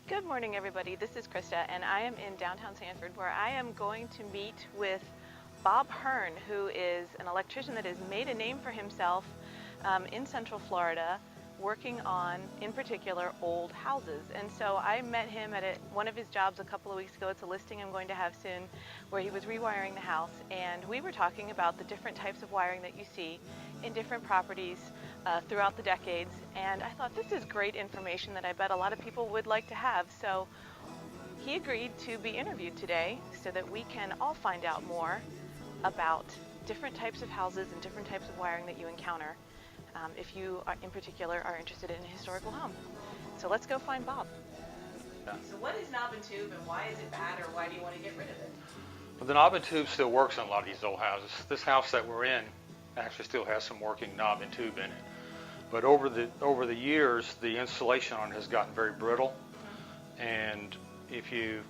Good morning, everybody. This is Krista, and I am in downtown Sanford, where I am going to meet with Bob Hearn, who is an electrician that has made a name for himself in Central Florida, working on, in particular, old houses. And so I met him at one of his jobs a couple of weeks ago. It's a listing I'm going to have soon, where he was rewiring the house, and we were talking about the different types of wiring that you see in different properties throughout the decades, and I thought this is great information that I bet a lot of people would like to have. So he agreed to be interviewed today so that we can all find out more about different types of houses and different types of wiring that you encounter if you are, in particular, are interested in a historical home. So let's go find Bob. So what is knob and tube, and why is it bad, or why do you want to get rid of it? Well, the knob and tube still works in a lot of these old houses. This house that we're in actually still has some working knob and tube in it. But over the years, the insulation on it has gotten very brittle, and if you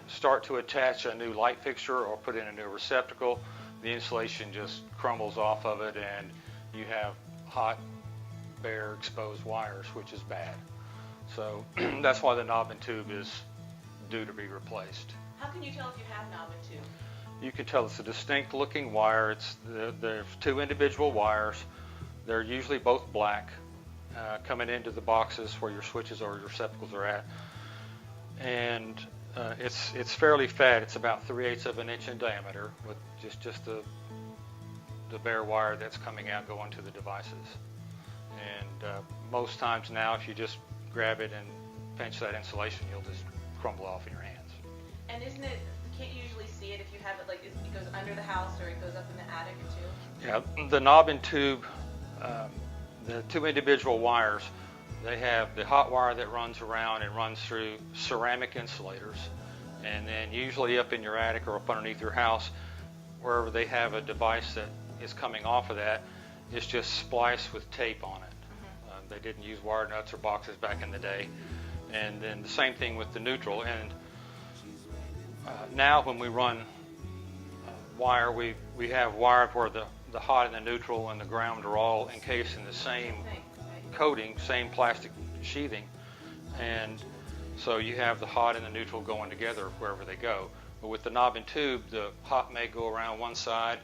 start to attach a new light fixture or put in a new receptacle, the insulation just crumbles off of it, and you have hot, bare, exposed wires, which is bad. So that's why the knob and tube is due to be replaced. How can you tell if you have knob and tube? You can tell it's a distinct looking wire. There's two individual wires. They're usually both black, coming into the boxes where your switches or your receptacles are at. And it's fairly fat. It's about 3/8 of an inch in diameter, with just the bare wire that's coming out going to the devices. And most times now, if you just grab it and pinch that insulation, you'll just crumble off in your hands. And isn't it, can't you usually see it if you have it, like, it goes under the house or it goes up in the attic too? Yeah, the knob and tube, the two individual wires, they have the hot wire that runs around and runs through ceramic insulators. And then usually up in your attic or up underneath your house, wherever they have a device that is coming off of that, it's just spliced with tape on it. They didn't use wire nuts or boxes back in the day. And then the same thing with the neutral. And now when we run wire, we have wire where the hot and the neutral and the ground are all encased in the same coating, same plastic sheathing. And so you have the hot and the neutral going together wherever they go. But with the knob and tube, the hot may go around one side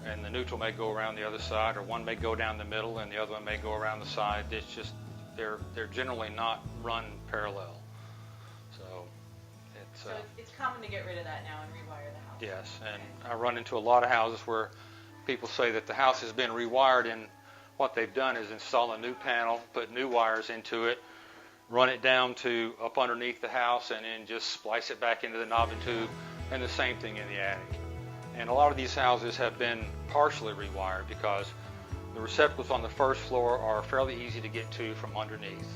and the neutral may go around the other side, or one may go down the middle and the other one may go around the side. It's just, they're generally not run parallel. So it's common to get rid of that now and rewire the house. Yes, and I run into a lot of houses where people say that the house has been rewired, and what they've done is install a new panel, put new wires into it, run it down to up underneath the house, and then just splice it back into the knob and tube, and the same thing in the attic. And a lot of these houses have been partially rewired because the receptacles on the first floor are fairly easy to get to from underneath.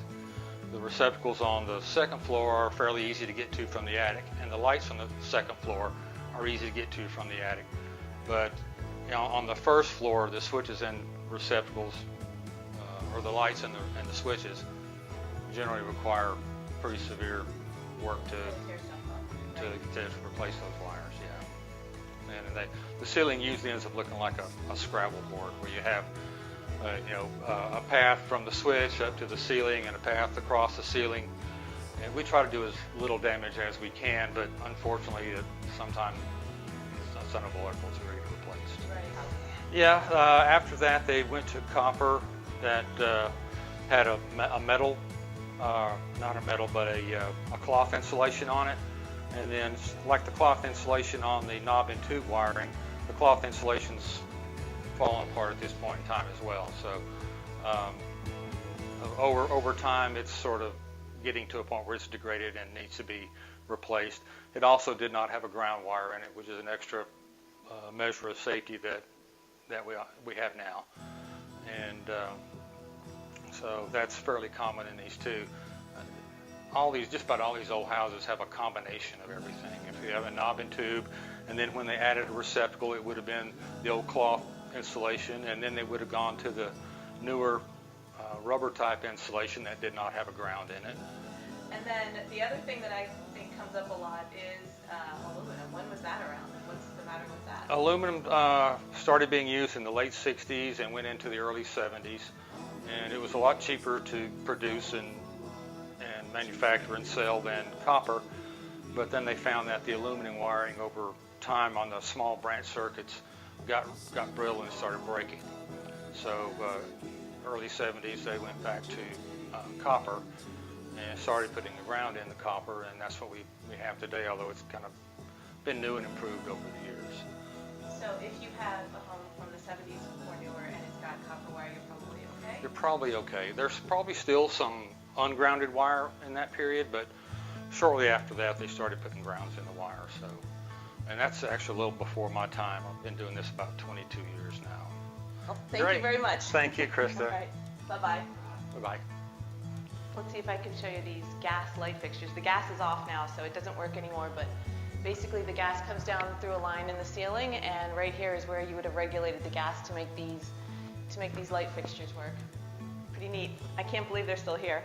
The receptacles on the second floor are fairly easy to get to from the attic, and the lights on the second floor are easy to get to from the attic. But on the first floor, the switches and receptacles, or the lights and the switches, generally require pretty severe work to replace those wires. Yeah, and the ceiling usually ends up looking like a Scrabble board, where you have a path from the switch up to the ceiling and a path across the ceiling. And we try to do as little damage as we can, but unfortunately, sometimes it's unavoidable to get replaced. Right. Yeah, after that they went to copper that had a metal, not a metal, but a cloth insulation on it. And then, like the cloth insulation on the knob and tube wiring, the cloth insulation's falling apart at this point in time as well. So over time, it's sort of getting to a point where it's degraded and needs to be replaced. It also did not have a ground wire in it, which is an extra measure of safety that we have now. And so that's fairly common in these too. Just about all these old houses have a combination of everything. If you have a knob and tube, and then when they added a receptacle, it would have been the old cloth insulation, and then they would have gone to the newer rubber type insulation that did not have a ground in it. And then the other thing that I think comes up a lot is aluminum. When was that around, and what's the matter with that? Aluminum started being used in the late 60s and went into the early 70s, and it was a lot cheaper to produce and and manufacture and sell than copper. But then they found that the aluminum wiring over time on the small branch circuits got brittle and started breaking. So early 70s they went back to copper and started putting the ground in the copper, and that's what we have today, although it's kind of been new and improved over the years. So if you have a home from the 70s or newer and it's got copper wire, you're probably okay? You're probably okay. There's probably still some ungrounded wire in that period, but shortly after that they started putting grounds in the wire. So, and that's actually a little before my time. I've been doing this about 22 years now. Well, thank you very much. Thank you, Krista. All right. Bye-bye. Bye-bye. Let's see if I can show you these gas light fixtures. The gas is off now, so it doesn't work anymore, but basically the gas comes down through a line in the ceiling, and right here is where you would have regulated the gas to make these light fixtures work. Pretty neat. I can't believe they're still here.